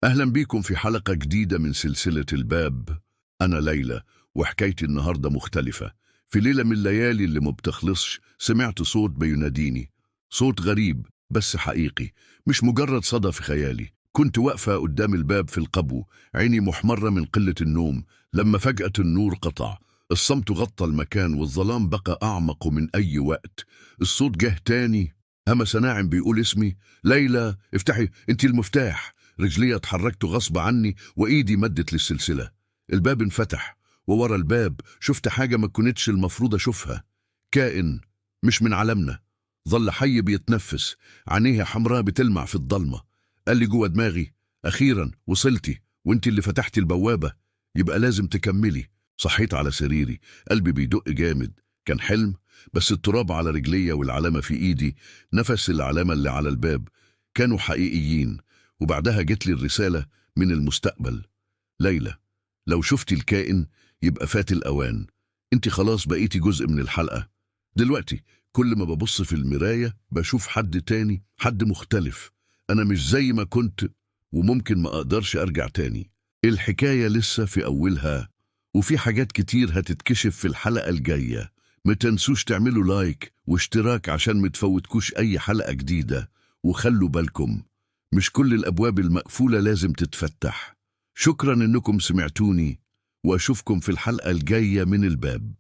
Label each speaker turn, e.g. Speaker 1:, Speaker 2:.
Speaker 1: أهلا بيكم في حلقة جديدة من سلسلة الباب. أنا ليلى، وحكايتي النهاردة مختلفة. في ليلة من الليالي اللي ما بتخلصش سمعت صوت بيناديني، صوت غريب بس حقيقي، مش مجرد صدى في خيالي. كنت واقفة قدام الباب في القبو، عيني محمرة من قلة النوم، لما فجأة النور قطع. الصمت غطى المكان والظلام بقى أعمق من أي وقت. الصوت جه تاني، همس ناعم بيقول اسمي: ليلى افتحي، انت المفتاح. رجلي اتحركت غصب عني وإيدي مدت للسلسلة. الباب انفتح، وورا الباب شفت حاجة ما كنتش المفروض أشوفها. كائن مش من عالمنا، ظل حي بيتنفس، عينيه حمراء بتلمع في الضلمة. قال لي جوه دماغي: أخيرا وصلتي، وانت اللي فتحتي البوابة، يبقى لازم تكملي. صحيت على سريري، قلبي بيدق جامد. كان حلم، بس التراب على رجلي والعلامة في إيدي، نفس العلامة اللي على الباب، كانوا حقيقيين. وبعدها جت لي الرسالة من المستقبل: ليلى، لو شفتي الكائن يبقى فات الأوان، انت خلاص بقيتي جزء من الحلقة. دلوقتي كل ما ببص في المراية بشوف حد تاني، حد مختلف. أنا مش زي ما كنت، وممكن ما أقدرش أرجع تاني. الحكاية لسه في أولها، وفي حاجات كتير هتتكشف في الحلقة الجاية. ما تنسوش تعملوا لايك واشتراك عشان متفوتكوش أي حلقة جديدة. وخلوا بالكم، مش كل الأبواب المقفولة لازم تتفتح. شكرا إنكم سمعتوني، وأشوفكم في الحلقة الجاية من الباب.